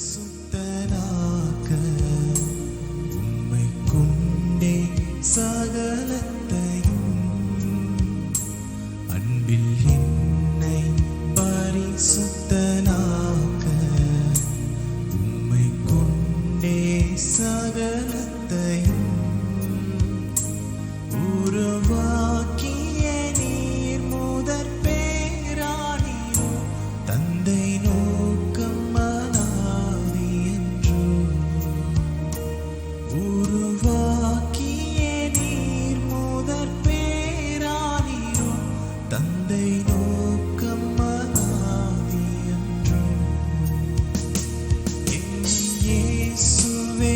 சுத்தனாக்க உம்மை கொண்டே சகலத்தையும் அன்பில் என்னை பரிசுத்தனாக்க உம்மை கொண்டே சகலத்தையும் உருவாக்கிய நீர் முதற் பேரானீரோ தந்தை நோக்கம் உருவாக்கிய நீர் முதற் பேரானீரோ தந்தை நோக்கம் மனாதியன்றோ இயேசுவே